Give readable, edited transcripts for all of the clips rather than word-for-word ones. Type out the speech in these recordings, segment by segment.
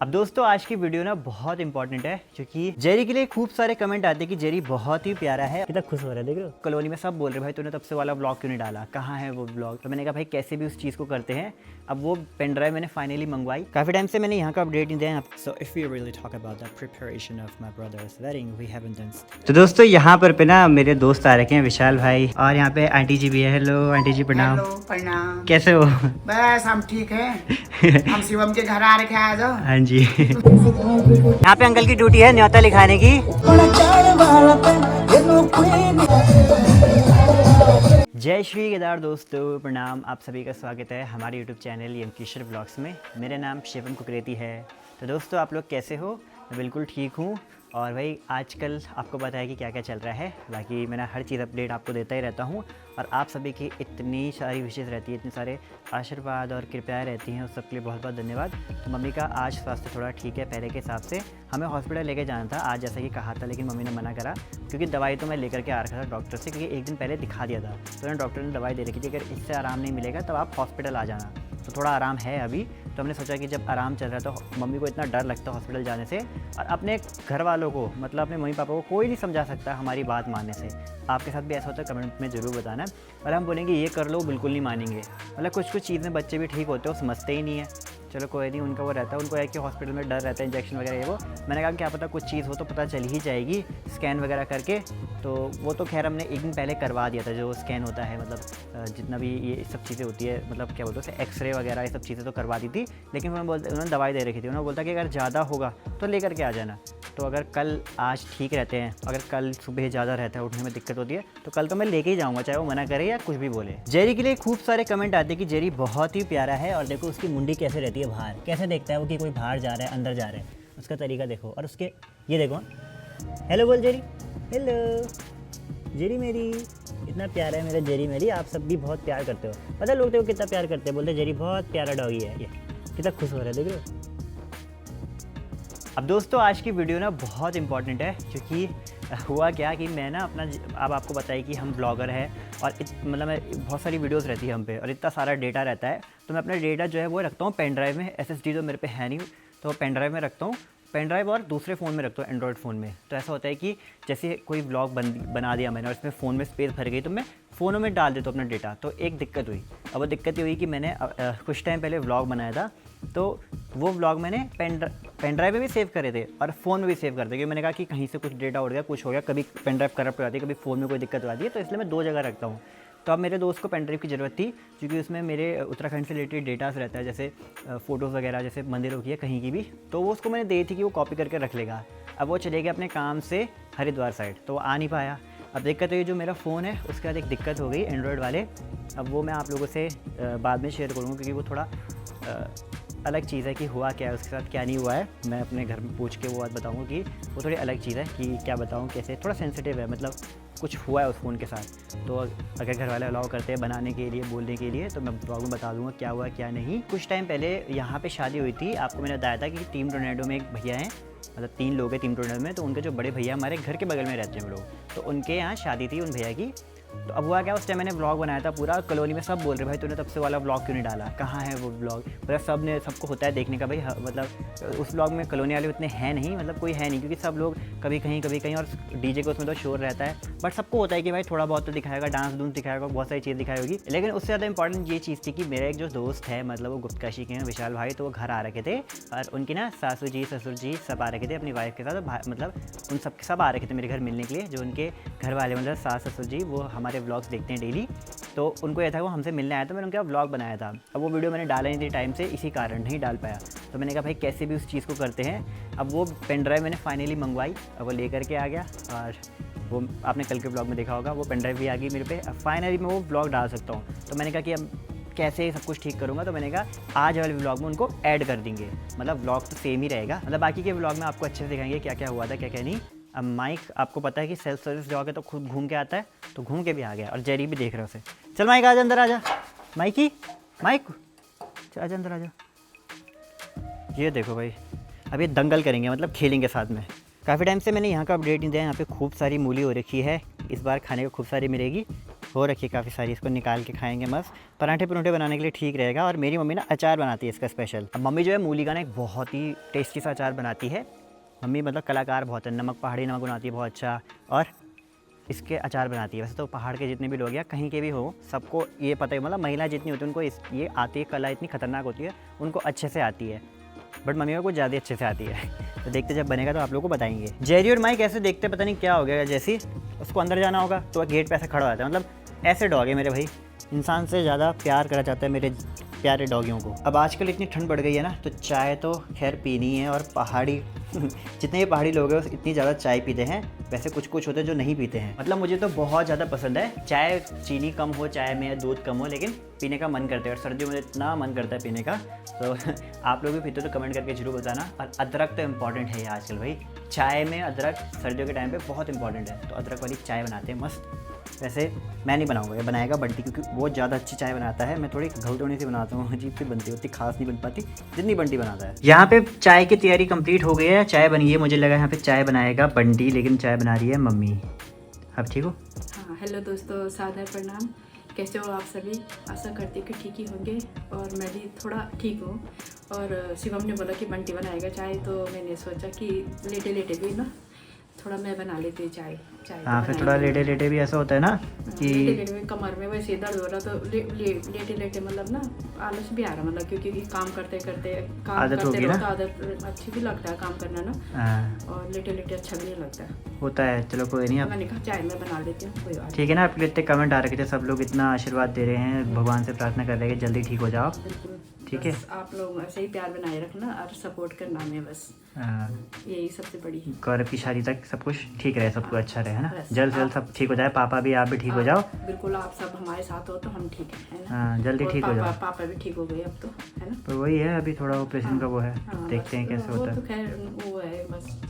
अब दोस्तों आज की वीडियो ना बहुत इंपॉर्टेंट है क्योंकि जेरी के लिए खूब सारे कमेंट आते हैं कि जेरी बहुत ही प्यारा है। कितना खुश हो रहा है देख रहे हो। कॉलोनी में सब बोल रहे भाई तूने तब से वाला ब्लॉग क्यों नहीं डाला, कहाँ है वो ब्लॉग। तो मैंने कहा भाई कैसे भी उस चीज़ को करते हैं। अब वो पेन ड्राइव मैंने फाइनली मंगवाई, काफ़ी टाइम से मैंने यहाँ का अपडेट नहीं दिया। So if we really talk about the preparation of my brother's wedding, we haven't done. तो दोस्तों यहाँ पर ना मेरे दोस्त आ रखे हैं, विशाल भाई और यहाँ पे आंटी जी भी है। हेलो आंटी जी, प्रणाम। हेलो प्रणाम। कैसे हो? बस हम ठीक हैं। हम शिवम के घर आ रखे आ जाओ। हाँ जी। यहाँ पे अंकल की ड्यूटी है न्योता लिखाने की। जय श्री केदार दोस्तों, प्रणाम। आप सभी का स्वागत है हमारे यूट्यूब चैनल यमकिशोर ब्लॉग्स में। मेरा नाम शिवम कुकरेती है। तो दोस्तों आप लोग कैसे हो? मैं बिल्कुल ठीक हूँ। और भाई आजकल आपको पता है कि क्या क्या चल रहा है, बाकी मैं हर चीज़ अपडेट आपको देता ही रहता हूँ। और आप सभी की इतनी सारी विशेष रहती है, इतने सारे आशीर्वाद और कृपयाएँ रहती हैं, उस सब के लिए बहुत बहुत धन्यवाद। तो मम्मी का आज स्वास्थ्य थोड़ा ठीक है पहले के हिसाब से। हमें हॉस्पिटल लेके जाना था आज जैसा कि कहा था, लेकिन मम्मी ने मना करा क्योंकि दवाई तो मैं लेकर के आ रखा था डॉक्टर से, क्योंकि एक दिन पहले दिखा दिया था। तो डॉक्टर ने दवाई दे रखी थी, अगर इससे आराम नहीं मिलेगा तब आप हॉस्पिटल आ जाना। तो थोड़ा आराम है अभी। तो हमने सोचा कि जब आराम चल रहा है तो मम्मी को इतना डर लगता है हॉस्पिटल जाने से, और अपने घर वालों को मतलब अपने मम्मी पापा को कोई नहीं समझा सकता हमारी बात मानने से। आपके साथ भी ऐसा होता है कमेंट में ज़रूर बताना। और हम बोलेंगे ये कर लो, बिल्कुल नहीं मानेंगे। मतलब कुछ कुछ चीज़ें बच्चे भी ठीक होते हैं, वो समझते ही नहीं है। चलो कोई नहीं, उनका वो रहता है, उनको है कि हॉस्पिटल में डर रहता है इंजेक्शन वगैरह ये वो। मैंने कहा क्या पता कुछ चीज़ हो तो पता चल ही जाएगी स्कैन वगैरह करके। तो वो तो खैर हमने एक दिन पहले करवा दिया था, जो स्कैन होता है मतलब जितना भी ये सब चीज़ें होती है, मतलब क्या बोलते हैं एक्सरे वगैरह, ये सब चीज़ें तो करवा दी थी। लेकिन उन्होंने दवाई दे रखी थी। उन्होंने बोलता कि अगर ज़्यादा होगा तो लेकर के आ जाना। तो अगर कल आज ठीक रहते हैं, अगर कल सुबह ज़्यादा रहता है, उठने में दिक्कत होती है, तो कल तो मैं लेके ही जाऊँगा, चाहे वो मना करे या कुछ भी बोले। जेरी के लिए खूब सारे कमेंट आते हैं कि जेरी बहुत ही प्यारा है। और देखो उसकी मुंडी कैसे रहती है बाहर, कैसे देखता है वो कि कोई बाहर जा रहा है अंदर जा रहा है, उसका तरीका देखो। और उसके ये देखो, हेलो बोल जेरी, हेलो जेरी मेरी। इतना प्यारा है मेरा जेरी मेरी। आप सब भी बहुत प्यार करते हो, पता लोग देखो कितना प्यार करते हैं, बोलते जेरी बहुत प्यारा डॉगी है। ये कितना खुश हो रहा है देख रहे हो। अब दोस्तों आज की वीडियो ना बहुत इंपॉर्टेंट है क्योंकि हुआ क्या कि मैं ना अपना, अब आपको बताइए कि हम ब्लॉगर हैं और मतलब मैं बहुत सारी वीडियोस रहती है हम पे और इतना सारा डेटा रहता है। तो मैं अपना डेटा जो है वो रखता हूँ पेन ड्राइव में। SSD तो मेरे पे है नहीं, तो पेन ड्राइव में रखता हूँ। पेन ड्राइव और दूसरे फ़ोन में रखता हूँ, एंड्रॉयड फ़ोन में। तो ऐसा होता है कि जैसे कोई ब्लॉग बना दिया मैंने और इसमें फ़ोन में स्पेस भर गई, तो मैं फ़ोनों में डाल देता हूँ अपना डेटा। तो एक दिक्कत हुई। अब वो दिक्कत ये हुई कि मैंने कुछ टाइम पहले व्लॉग बनाया था, तो वो व्लॉग मैंने पेन ड्राइव में भी सेव करे थे और फ़ोन में भी सेव कर थे, क्योंकि मैंने कहा कि कहीं से कुछ डेटा उड़ गया, कुछ हो गया, कभी पेन ड्राइव करप्ट हो जाती है, कभी फ़ोन में कोई दिक्कत हो जाती है, तो इसलिए मैं 2 जगह रखता हूँ। तो अब मेरे दोस्त को पेन ड्राइव की ज़रूरत थी क्योंकि उसमें मेरे उत्तराखंड से रिलेटेड डेटास रहता है, जैसे फ़ोटोज़ वगैरह, जैसे मंदिरों की है कहीं की भी। तो वो उसको मैंने दी थी कि वो कॉपी करके रख लेगा। अब वो चले गया अपने काम से हरिद्वार साइड, तो वो आ नहीं पाया। अब दिक्कत हुई जो मेरा फ़ोन है उसके बाद एक दिक्कत हो गई एंड्रॉयड वाले। अब वो मैं आप लोगों से बाद में शेयर करूँगा क्योंकि वो थोड़ा अलग चीज़ है कि हुआ क्या है उसके साथ, क्या नहीं हुआ है। मैं अपने घर में पूछ के वो बात बताऊँगा कि वो थोड़ी अलग चीज़ है कि क्या बताऊँ कैसे, थोड़ा सेंसिटिव है, मतलब कुछ हुआ है उस फ़ोन के साथ। तो अगर घर वाले अलाउ करते हैं बनाने के लिए, बोलने के लिए, तो मैं ब्लॉग में बता दूँगा क्या हुआ क्या नहीं। कुछ टाइम पहले यहाँ पे शादी हुई थी, आपको मैंने बताया था कि टीम टोर्नेडो में एक भैया हैं, मतलब 3 लोग हैं टीम टोर्नेडो में। तो उनके जो बड़े भैया हमारे घर के बगल में रहते हैं वो लोग, तो उनके यहाँ शादी थी उन भैया की। तो अब हुआ क्या, उस टाइम मैंने ब्लॉग बनाया था पूरा। कॉलोनी में सब बोल रहे भाई तूने तब से वाला ब्लॉग क्यों नहीं डाला, कहाँ है वो ब्लॉग। मतलब सबको होता है देखने का भाई, मतलब उस ब्लॉग में कॉलोनी वाले उतने हैं नहीं, मतलब कोई है नहीं, क्योंकि सब लोग कभी कहीं और डीजे को उसमें तो शोर रहता है। बट सबको होता है कि भाई थोड़ा बहुत तो दिखाएगा, डांस डूंस दिखाएगा, बहुत सारी चीज़ दिखाई होगी। लेकिन उससे ज़्यादा इंपॉर्टेंट ये चीज़ थी कि मेरा एक जो दोस्त है, मतलब वो गुप्तकाशी के हैं, विशाल भाई, तो वो घर आ रखे थे और उनकी ना सासू जी ससुर जी सब आ रखे थे अपनी वाइफ के साथ। मतलब उन सब आ रखे थे मेरे घर मिलने के लिए। जो उनके घर वाले मतलब सास ससुर जी, वो हमारे व्लॉग्स देखते हैं डेली, तो उनको यह था वो हमसे मिलने आया था। मैंने उनका व्लॉग बनाया था। अब वो वीडियो मैंने डाला नहीं थी टाइम से, इसी कारण नहीं डाल पाया। तो मैंने कहा भाई कैसे भी उस चीज़ को करते हैं। अब वो पेन ड्राइव मैंने फाइनली मंगवाई, अब वो लेकर के आ गया और वो आपने कल के ब्लॉग में देखा होगा, वो पेन ड्राइव भी आ गई मेरे पे। अब फाइनली मैं वो ब्लॉग डाल सकता हूँ। तो मैंने कहा कि अब कैसे सब कुछ ठीक करूँगा, तो मैंने कहा आज वाले व्लॉग में उनको ऐड कर देंगे। मतलब व्लॉग तो सेम ही रहेगा, मतलब बाकी के व्लॉग में आपको अच्छे से दिखाएंगे क्या क्या हुआ था क्या क्या नहीं। अब माइक आपको पता है कि सेल्फ सर्विस जॉब है तो खुद घूम के आता है, तो घूम के भी आ गया और जेरी भी देख रहा है उसे। चल माइक आजा, अंदर आजा माइक आजा अंदर आजा। ये देखो भाई, अब ये दंगल करेंगे, मतलब खेलेंगे साथ में। काफ़ी टाइम से मैंने यहाँ का अपडेट नहीं दिया। यहाँ पे खूब सारी मूली हो रखी है, इस बार खाने को खूब सारी मिलेगी। हो रखी है काफ़ी सारी, इसको निकाल के खाएंगे मस्त। पराठे पराठे बनाने के लिए ठीक रहेगा। और मेरी मम्मी ना अचार बनाती है इसका स्पेशल। अब मम्मी जो है मूली का ना एक बहुत ही टेस्टी सा अचार बनाती है। मम्मी मतलब कलाकार बहुत है, नमक पहाड़ी नमक बनाती है बहुत अच्छा, और इसके अचार बनाती है। वैसे तो पहाड़ के जितने भी लोग या कहीं के भी हो, सबको ये पता है, मतलब महिला जितनी होती है उनको ये आती है, कला इतनी खतरनाक होती है, उनको अच्छे से आती है। बट मम्मी को कुछ ज़्यादा अच्छे से आती है। तो देखते जब बनेगा तो आप लोगों को बताएंगे। जेरी और माइक ऐसे देखते पता नहीं क्या हो गया, जैसे उसको अंदर जाना होगा तो गेट पे ऐसे खड़ा हो जाता है। मतलब ऐसे डॉग है मेरे भाई, इंसान से ज़्यादा प्यार करा जाता है मेरे प्यारे डॉगियों को। अब आजकल इतनी ठंड बढ़ गई है ना, तो चाय तो खैर पीनी है। और पहाड़ी जितने भी पहाड़ी लोग हैं इतनी ज़्यादा चाय पीते हैं। वैसे कुछ कुछ होते हैं जो नहीं पीते हैं। मतलब मुझे तो बहुत ज़्यादा पसंद है चाय, चीनी कम हो चाय में, दूध कम हो, लेकिन पीने का मन करता है। और सर्दियों में इतना मन करता है पीने का। तो आप लोग भी पीते हो तो कमेंट करके जरूर बताना। और अदरक तो इम्पॉर्टेंट है आजकल भाई, चाय में अदरक सर्दियों के टाइम पे बहुत इंपॉर्टेंट है। तो अदरक वाली चाय बनाते हैं मस्त। वैसे मैं नहीं बनाऊंगा, ये बनाएगा बंटी, क्योंकि वो ज़्यादा अच्छी चाय बनाता है। मैं थोड़ी घलटोनी से बनाता हूँ, अजीब सी बनती है, उतनी खास नहीं बन पाती जितनी बंटी बनाता है। यहाँ पे चाय की तैयारी कंप्लीट हो गई है, चाय बन गई है। मुझे लगा यहाँ पे चाय बनाएगा बंटी, लेकिन चाय बना रही है मम्मी। आप ठीक हो? हाँ, हेलो दोस्तों, सादर प्रणाम। कैसे हो आप सभी? आशा करती कि ठीक ही होंगे, और मैं भी थोड़ा ठीक हूँ। और शिवम ने बोला कि बंटी बनाएगा चाय, तो मैंने सोचा कि लेटे लेटे भी ना थोड़ा मैं बना लेती हूँ चाय। हाँ, फिर थोड़ा लेटे लेटे भी ऐसा होता है ना कि लेटे लेटे में कमर में वैसे दर्द हो रहा, तो लेटे लेटे मतलब ना आलस भी आ रहा, मतलब क्योंकि काम करते करते काम आदत करते होगी ना, रहो तो आदत अच्छी भी लगता है काम करना ना। और लेटे लेटे अच्छा भी नहीं लगता होता है। चलो कोई नहीं, मैंने कहा चाय मैं बना लेती हूँ, कोई बात ठीक है ना। आपके इतने कमेंट आ रखे थे, सब लोग इतना आशीर्वाद दे रहे हैं, भगवान से प्रार्थना कर रहे हैं कि जल्दी ठीक हो जाओ। बिल्कुल, ठीक है। आप लोग ऐसे ही प्यार बनाए रखना और सपोर्ट करना में, बस यही सबसे बड़ी। गौरव की शादी तक सब कुछ ठीक रहे, सब कुछ अच्छा रहे, है ना। बस, जल्द से जल्द सब ठीक हो जाए, पापा भी, आप भी ठीक हो जाओ। बिल्कुल, आप सब हमारे साथ हो तो हम ठीक है ना। हाँ, जल्दी और ठीक हो जाओ। पापा भी ठीक हो गए अब तो, है ना। तो वही है, अभी थोड़ा ऑपरेशन का वो है, देखते हैं कैसे वो होता तो है, खैर वो है बस,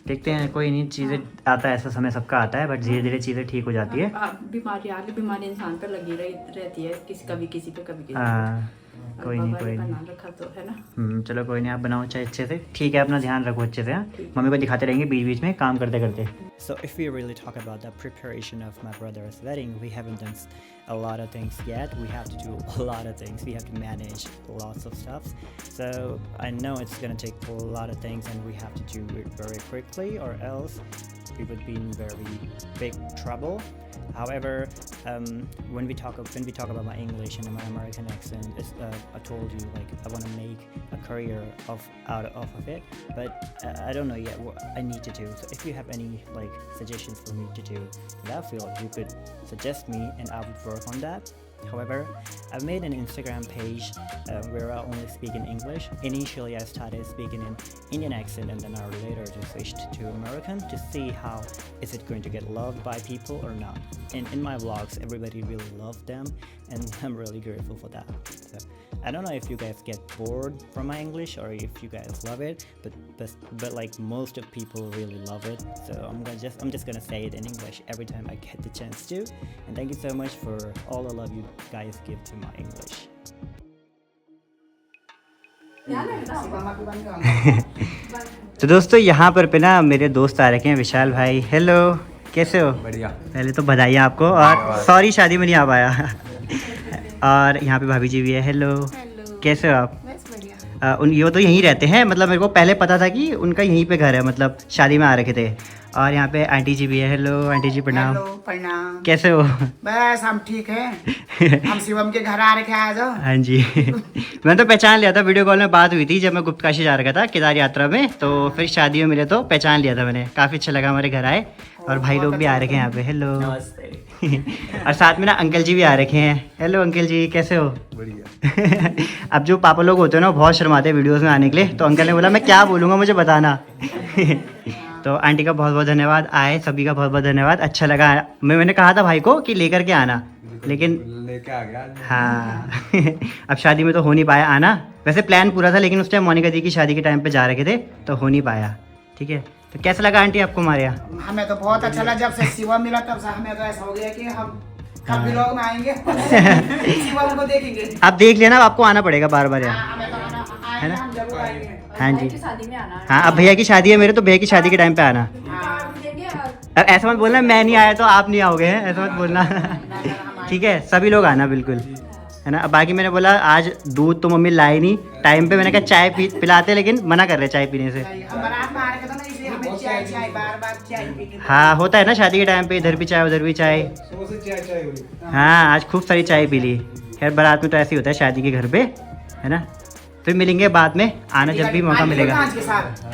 देखते हैं। कोई नहीं, चीज़ें आता है, ऐसा समय सबका आता है, बट धीरे धीरे चीज़ें ठीक हो जाती है। बीमारी आगे बीमारी इंसान पर लगी रहती है, कभी किसी पे कभी किसी पे। हाँ, कोई नहीं कोई नहीं। बना रखा तो है ना। चलो कोई नहीं, आप बनाओ चाहे अच्छे से, ठीक है। अपना ध्यान रखो अच्छे से। हाँ, मम्मी को दिखाते रहेंगे बीच बीच में काम करते करते। So if we really talk about the preparation of my brother's wedding, we haven't done a lot of things yet. We have to do a lot of things. We have to manage lots of stuff. So I know it's going to take a lot of things, and we have to do it very quickly, or else we would be in very big trouble. However, when we talk about my English and my American accent, I told you, like, I want to make a career out of it, but I don't know yet what I need to do. So if you have any like suggestions for me to do in that field, you could suggest me, and I would work on that. However, I've made an Instagram page where I only speak in English. Initially, I started speaking in Indian accent, and then I later just switched to American to see how is it going to get loved by people or not. In my vlogs, everybody really loved them, and I'm really grateful for that. So I don't know if you guys get bored from my English or if you guys love it, but like most of people really love it. So I'm just gonna say it in English every time I get the chance to. And thank you so much for all the love you guys give to my English. तो दोस्तों यहाँ पर पे ना मेरे दोस्त आ रखे हैं, विशाल भाई। हेलो, कैसे हो? बढ़िया। पहले तो बधाई आपको, और सॉरी शादी में नहीं आ पाया। और यहाँ पे भाभी जी भी है। हेलो, कैसे हो आप? ये तो यहीं रहते हैं, मतलब मेरे को पहले पता था कि उनका यहीं पे घर है, मतलब शादी में आ रखे थे। और यहाँ पे आंटी जी भी है। हेलो आंटी जी, प्रणाम। हेलो, प्रणाम। कैसे हो? बस हम ठीक हैं। हम शिवम के घर आ रखे आज। हाँ जी। मैं तो पहचान लिया था, वीडियो कॉल में बात हुई थी जब मैं गुप्तकाशी जा रखा था केदार यात्रा में, तो फिर शादी में मिले तो पहचान लिया था मैंने। काफ़ी अच्छा लगा, हमारे घर आए, और भाई लोग भी आ रखे हैं यहाँ पे। हेलो। और साथ में ना अंकल जी भी आ रखे हैं। हेलो अंकल जी, कैसे हो? बढ़िया। अब जो पापा लोग होते हैं ना, बहुत शर्माते हैं वीडियोस में आने के लिए, तो अंकल ने बोला मैं क्या बोलूँगा, मुझे बताना। तो आंटी का बहुत बहुत धन्यवाद, आए सभी का बहुत बहुत धन्यवाद। अच्छा लगा। मैंने कहा था भाई को कि लेकर के आना, लेकिन लेके आ गया। हाँ। अब शादी में तो हो नहीं पाया आना। वैसे प्लान पूरा था, लेकिन उस टाइम मोनिका दी की शादी के टाइम पे जा रखे थे, तो हो नहीं पाया। ठीक है, तो कैसा लगा आंटी आपको हमारे यहाँ? हमें तो बहुत अच्छा लगा, जब से शिवम मिला तब से हमें तो ऐसा हो गया कि हम कभी लोग में आएंगे शिवम को देखेंगे। आप देख लेना, आपको आना पड़ेगा बार बार यहाँ, हमें तो है ना? हम जरूर आएंगे। हाँ जी। शादी में आना। हाँ, अब भैया की शादी है मेरे, तो भैया की शादी के टाइम पे आना। देंगे और अब ऐसा मत बोलना मैं नहीं आया तो आप नहीं आओगे, हैं ऐसा मत बोलना। ठीक है, सभी लोग आना बिल्कुल, है ना। अब बाकी मैंने बोला आज दूध तो मम्मी लाई नहीं टाइम पे, मैंने कहा चाय पिलाते, लेकिन मना कर रहे चाय पीने से। हम बारात में आ रहे थे ना, इसलिए हमें चाय चाय बार-बार चाय पीनी। हाँ होता है ना शादी के टाइम पे, इधर भी चाय उधर भी चाय। हाँ आज खूब सारी चाय पी ली। खैर बारात में तो ऐसे ही होता है शादी के घर पे, है ना। फिर मिलेंगे बाद में, आना जब भी मौका मिलेगा।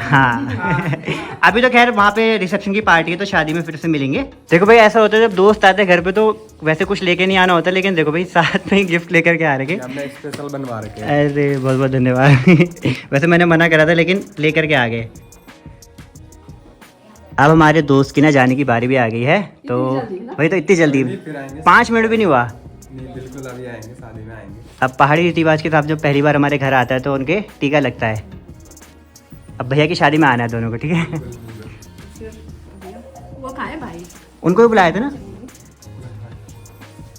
हाँ अभी तो खैर वहाँ पे रिसेप्शन की पार्टी है, तो शादी में फिर से मिलेंगे। देखो भाई ऐसा होता है जब दोस्त आते हैं घर पे तो वैसे कुछ लेके नहीं आना होता, लेकिन देखो भाई साथ में गिफ्ट लेकर के आ रखे। हमने स्पेशल बनवा रखे। अरे बहुत बहुत धन्यवाद। वैसे मैंने मना करा था लेकिन लेकर के आ गए। अब हमारे दोस्त की ना जाने की बारी भी आ गई है, तो वही तो इतनी जल्दी 5 मिनट भी नहीं हुआ। नहीं बिल्कुल अभी आएंगे, शादी में आएंगे। अब पहाड़ी रीति रिवाज के साथ जब पहली बार हमारे घर आता है तो उनके टीका लगता है। अब भैया की शादी में आना है दोनों को, ठीक है। वो कहाँ है भाई? उनको भी बुलाए थे ना।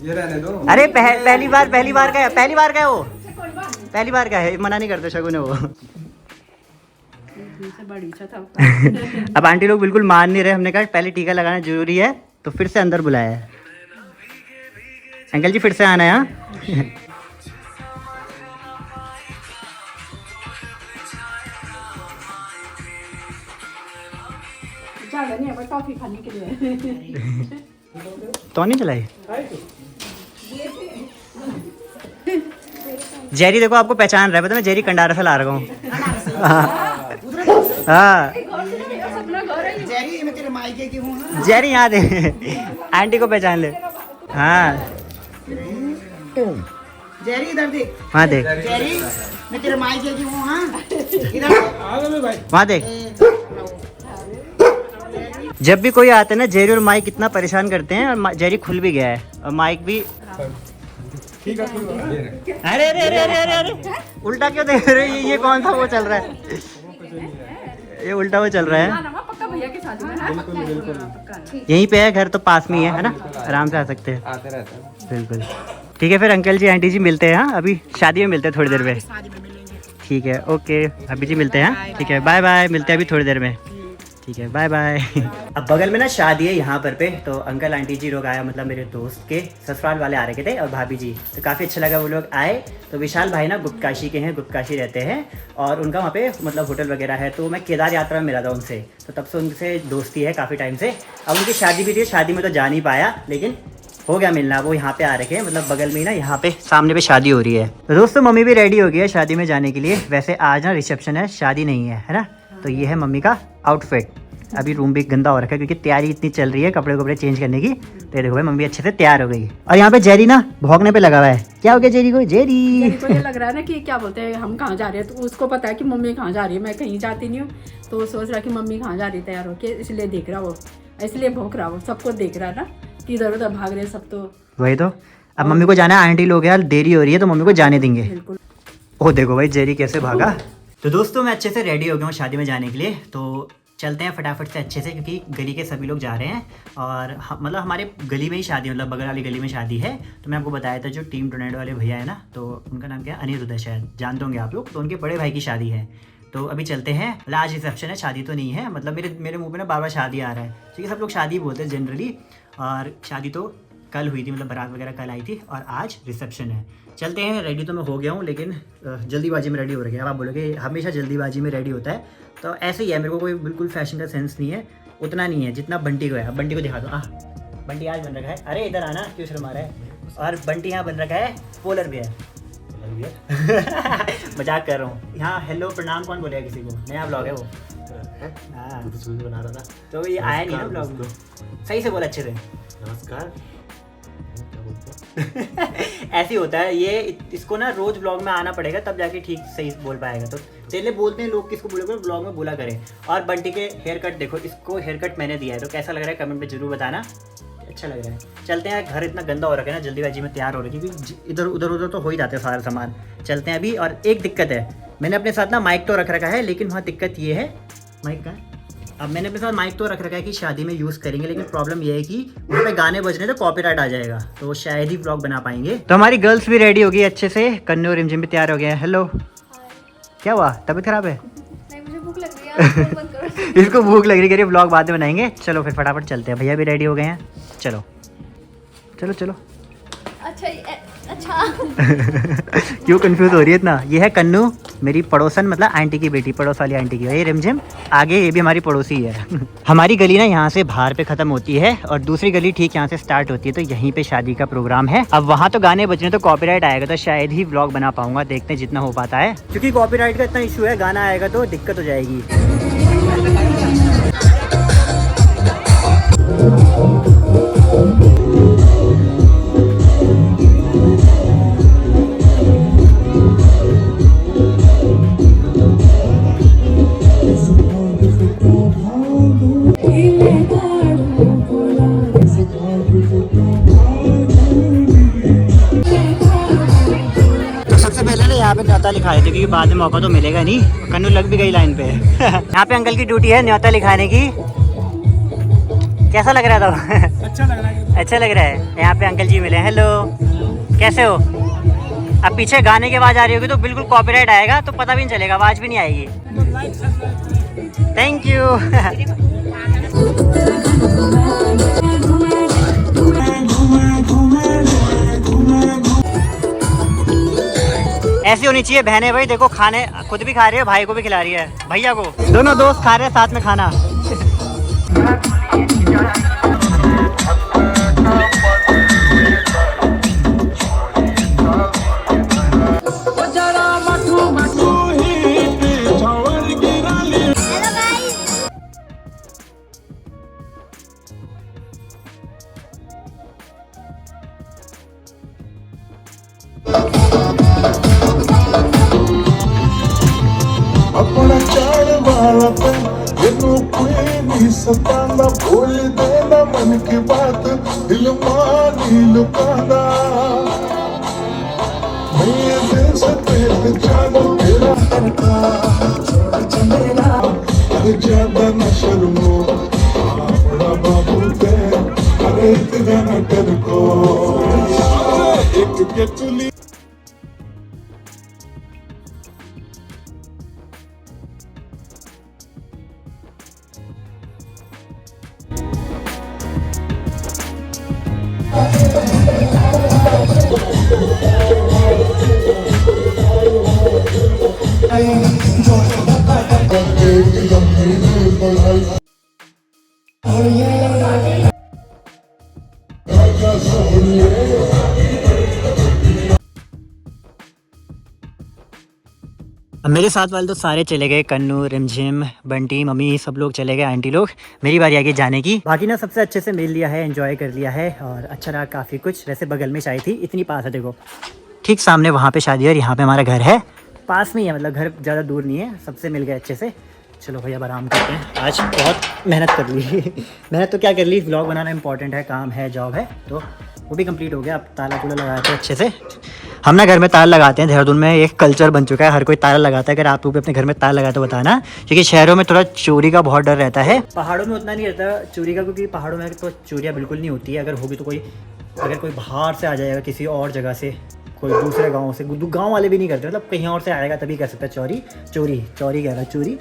ये रहने दो। अरे पहली बार का है, पहली बार का है वो, पहली बार का है, मना नहीं करते शगुन है वो। से बड़ी सा था। अब आंटी लोग बिल्कुल मान नहीं रहे, हमने कहा पहले टीका लगाना जरूरी है, तो फिर से अंदर बुलाया है। अंकल जी फिर से आना है। हाँ ज़्यादा नहीं है, टॉफी खाने के लिए। तो नहीं चलाई जेरी, देखो आपको पहचान रहा है, पता मैं जेरी कंडारा से ला रहा हूँ। हाँ जेरी मैं तेरे मायके की हूँ ना। जेरी यहाँ दे, आंटी को पहचान ले। हाँ जेरी इधर देख, वहाँ देख, जेरी मैं तेरे मायके की हूँ। हाँ इधर वहाँ देख। जब भी कोई आता है ना जेरी और माइक इतना परेशान करते हैं, और जेरी खुल भी गया है और माइक भी। ठीक है अरे अरे अरे अरे अरे अरे उल्टा क्यों देख रहे हो? ये कौन सा वो चल रहा है? ये उल्टा वो चल रहा है। पक्का भैया के साथ में है, पक्का। यहीं पे है घर, तो पास में ही है ना, आराम से आ सकते हैं। आते रहते हैं। बिल्कुल ठीक है, फिर अंकल जी आंटी जी मिलते हैं। हाँ अभी शादी में मिलते हैं थोड़ी देर में। ठीक है ओके, अभी जी मिलते हैं। ठीक है बाय बाय, मिलते हैं अभी थोड़ी देर में। ठीक है बाय बाय। अब बगल में ना शादी है यहाँ पर पे, तो अंकल आंटी जी लोग आया, मतलब मेरे दोस्त के ससुराल वाले आ रखे थे और भाभी जी, तो काफ़ी अच्छा लगा वो लोग आए। तो विशाल भाई ना गुप्तकाशी के हैं, गुप्तकाशी रहते हैं और उनका वहाँ पे मतलब होटल वगैरह है। तो मैं केदार यात्रा में मिला था उनसे, तो तब से उनसे दोस्ती है काफ़ी टाइम से। अब उनकी शादी भी थी, शादी में तो जा नहीं पाया, लेकिन हो गया मिलना। वो यहाँ पे आ रखे हैं, मतलब बगल में ही ना, यहाँ पे सामने पे शादी हो रही है। तो दोस्तों मम्मी भी रेडी हो गई है शादी में जाने के लिए। वैसे आज ना रिसेप्शन है, शादी नहीं है ना। तो ये है मम्मी का आउटफिट। अभी रूम भी गंदा हो रखा है क्योंकि तैयारी इतनी चल रही है कपड़े चेंज करने की। तो देखो भाई मम्मी अच्छे से तैयार हो गई। और यहाँ पे जेरी ना भौंकने पे लगा हुआ है। क्या हो गया जेरी को? जेरी को ये लग रहा है ना कि क्या बोलते हैं हम कहाँ जा रहे हैं, तो उसको पता है कि मम्मी कहाँ जा रही है, मैं कहीं जाती नहीं हूँ। तो वो सोच रहा कि मम्मी कहाँ जा रही है तैयार होके, इसलिए देख रहा वो, इसलिए भौंक रहा वो, सबको देख रहा है ना कि इधर उधर भाग रहे सब। तो वही तो, अब मम्मी को जाना है, आंटी लोग यार देरी हो रही है तो मम्मी को जाने देंगे। बिल्कुल। ओ देखो भाई जेरी कैसे भागा। तो दोस्तों मैं अच्छे से रेडी हो गया हूँ शादी में जाने के लिए। तो चलते हैं फटाफट से अच्छे से, क्योंकि गली के सभी लोग जा रहे हैं। और मतलब हमारे गली में ही शादी, मतलब बगल वाली गली में शादी है। तो मैं आपको बताया था जो टीम टोर्नेडो वाले भैया है ना, तो उनका नाम क्या है, अनिरुद्ध है शायद, जानते होंगे आप लोग। तो उनके बड़े भाई की शादी है। तो अभी चलते हैं। मतलब आज रिसेप्शन है, शादी तो नहीं है। मतलब मेरे मुंह पे ना बार बार शादी आ रहा है, क्योंकि सब लोग शादी बोलते हैं जनरली। और शादी तो कल हुई थी, मतलब बारात वगैरह कल आई थी, और आज रिसेप्शन है। चलते हैं। रेडी तो मैं हो गया हूँ, लेकिन जल्दीबाजी में रेडी हो रही है। अब आप बोलोगे हमेशा जल्दीबाजी में रेडी होता है, तो ऐसे ही है। मेरे को कोई बिल्कुल फैशन का सेंस नहीं है, उतना नहीं है जितना बंटी को है। अब बंटी को दिखा दो। बंटी आज बन रखा है, अरे इधर आना, क्यों शर्मा रहा है। और बंटी यहाँ बन रखा है पोलर बियर। मजाक कर रहा हूँ। यहाँ हेलो प्रणाम कौन बोलेगा किसी को, नया ब्लॉग है वो। हाँ बना रहा था, तो ये आया नहीं ना ब्लॉग में। सही से बोला अच्छे से। नमस्कार। ऐसे ही होता है ये, इसको ना रोज ब्लॉग में आना पड़ेगा तब जाके ठीक सही बोल पाएगा। तो चलिए बोलते हैं लोग किसको बोलेंगे, ब्लॉग में बोला करें। और बंटी के हेयर कट देखो, इसको हेयर कट मैंने दिया है, तो कैसा लग रहा है कमेंट में जरूर बताना। अच्छा लग रहा है। चलते हैं, घर इतना गंदा हो रखा है ना, जल्दीबाजी में तैयार हो रही है, क्योंकि इधर उधर तो हो ही जाते हैं सारा सामान। चलते हैं अभी। और एक दिक्कत है, मैंने अपने साथ ना माइक तो रख रखा है, लेकिन वहाँ दिक्कत ये है, माइक का अब मैंने अपने साथ माइक तो रख रखा है कि शादी में यूज़ करेंगे, लेकिन प्रॉब्लम ये है कि वहाँ पे गाने बजने तो कॉपीराइट आ जाएगा, तो शायद ही व्लॉग बना पाएंगे। तो हमारी गर्ल्स भी रेडी हो गई अच्छे से, कन्नू और रिमझिम भी तैयार हो गए हैं। हेलो, क्या हुआ, तबीयत खराब है? नहीं, मुझे भूख लग रही इसको भूख लग रही, कह रही व्लॉग बाद में बनाएंगे। चलो फिर फटाफट चलते हैं, भैया भी रेडी हो गए हैं। चलो चलो चलो। अच्छा क्यों कंफ्यूज हो रही है इतना? ये है कन्नू, मेरी पड़ोसन, मतलब आंटी की बेटी, पड़ोस वाली आंटी की। ये रिमझिम आगे, ये भी हमारी पड़ोसी है। हमारी गली ना यहाँ से बाहर पे खत्म होती है और दूसरी गली ठीक यहाँ से स्टार्ट होती है, तो यहीं पे शादी का प्रोग्राम है। अब वहाँ तो गाने बजने तो कॉपीराइट आएगा, तो शायद ही व्लॉग बना पाऊंगा, देखते हैं जितना हो पाता है, क्योंकि कॉपीराइट का इतना इशू है, गाना आएगा तो दिक्कत हो जाएगी। यहाँ पे न्योता लिखा है, क्योंकि बाद में मौका तो मिलेगा नहीं। कन्नू लग भी गई लाइन पे। यहाँ पे अंकल की ड्यूटी है न्योता लिखाने की। कैसा लग रहा था? अच्छा लग रहा है। अच्छा लग रहा है। यहाँ पे अंकल जी मिले। हेलो, कैसे हो? अब पीछे गाने की आवाज़ आ रही होगी तो बिल्कुल कॉपीराइट आएगा, तो पता भी नहीं चलेगा, आवाज़ भी नहीं आएगी। Thank you. ऐसी होनी चाहिए बहनें भाई। देखो खाने खुद भी खा रही है, भाई को भी खिला रही है, भैया को। दोनों दोस्त खा रहे हैं साथ में खाना। अपना चाल वाला तेनू कोई नहीं सतांदा, बोल देना मन की बात, दिल मानी लुकाना। मैं दिल से तेरे जानो तेरा करता, अरे ज्यादा न शर्मो, अपना बाबू ते, अरे इतना न कर को, एक के चुली। अब मेरे साथ वाले तो सारे चले गए, कन्नू, रिमझिम, बंटी, मम्मी, सब लोग चले गए, आंटी लोग। मेरी बारी आगे जाने की। बाकी ना सबसे अच्छे से मिल लिया है, एंजॉय कर लिया है और अच्छा रहा काफ़ी कुछ। वैसे बगल में शादी थी, इतनी पास है, देखो ठीक सामने वहाँ पे शादी है और यहाँ पे हमारा घर है, पास में ही है, मतलब घर ज़्यादा दूर नहीं है। सबसे मिल गए अच्छे से। चलो भैया अब आराम करते हैं। आज बहुत मेहनत कर ली। मेहनत तो क्या कर ली, व्लॉग बनाना इंपॉर्टेंट है, काम है, जॉब है, तो वो भी कंप्लीट हो गया। अब ताला तूला लगाए थे अच्छे से। हम ना घर में ताला लगाते हैं, देहरादून में एक कल्चर बन चुका है, हर कोई ताला लगाता है। अगर आप लोग भी अपने घर में ताला लगाए तो बताना, क्योंकि शहरों में थोड़ा चोरी का बहुत डर रहता है, पहाड़ों में उतना नहीं रहता चोरी का, क्योंकि पहाड़ों में तो चोरियाँ बिल्कुल नहीं होती है। अगर होगी तो अगर कोई बाहर से आ जाएगा किसी और जगह से, कोई दूसरे गाँव से, गाँव वाले भी नहीं करते, मतलब कहीं और से आएगा तभी कर सकता है चोरी कह रहा है, चोरी।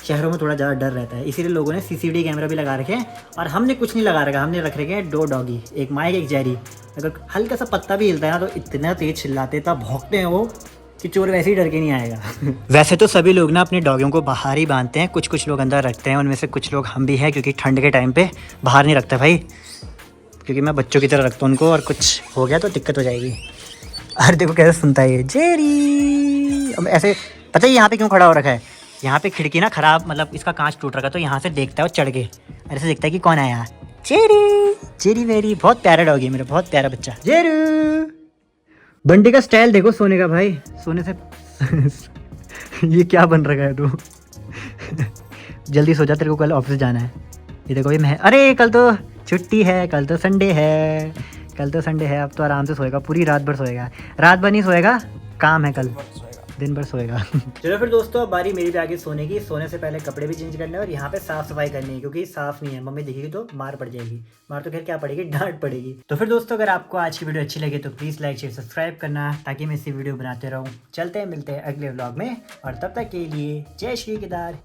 शहरों में थोड़ा ज़्यादा डर रहता है, इसीलिए लोगों ने CCTV कैमरा भी लगा रखे हैं। और हमने कुछ नहीं लगा रखा, हमने रख रखे हैं 2 डॉगी, एक माइक एक जेरी। अगर हल्का सा पत्ता भी हिलता है ना तो इतना तेज चिल्लाते, तब भौंकते हैं वो कि चोर वैसे ही डर के नहीं आएगा। वैसे तो सभी लोग ना अपने डॉगियों को बाहर ही बांधते हैं, कुछ लोग अंदर रखते हैं, उनमें से कुछ लोग हम भी हैं, क्योंकि ठंड के टाइम पे बाहर नहीं रखते भाई, क्योंकि मैं बच्चों की तरह रखता हूँ उनको, और कुछ हो गया तो दिक्कत हो जाएगी। अरे देखो कैसे सुनता है ये, जेरी। अब ऐसे पता है यहाँ पे क्यों खड़ा हो रखा है? यहाँ पे खिड़की ना खराब, मतलब इसका कांच टूट रखा, तो यहाँ से देखता है वो चढ़ के, ऐसे देखता है कि कौन आया। जेरी वेरी, बहुत प्यारा डॉगी है मेरा, बहुत प्यारा बच्चा जेरू। बंटी का स्टाइल देखो सोने का भाई, सोने से ये क्या बन रखा है तू? जल्दी सो जा, तेरे को कल ऑफिस जाना है। ये देखो मैं, अरे कल तो छुट्टी है, कल तो संडे है, अब तो आराम से सोएगा, पूरी रात भर सोएगा। रात भर नहीं सोएगा, काम है, कल दिन भर सोएगा। चलो फिर दोस्तों, अब बारी मेरी भी आगे सोने की। सोने से पहले कपड़े भी चेंज करने और यहाँ पे साफ सफाई करनी है, क्योंकि साफ नहीं है, मम्मी दिखेगी तो मार पड़ जाएगी। मार तो खैर क्या पड़ेगी, डांट पड़ेगी। तो फिर दोस्तों, अगर आपको आज की वीडियो अच्छी लगे तो प्लीज़ लाइक शेयर सब्सक्राइब करना, ताकि मैं इसी वीडियो बनाते रहूँ। चलते हैं, मिलते हैं अगले व्लॉग में, और तब तक के लिए जय श्री केदार।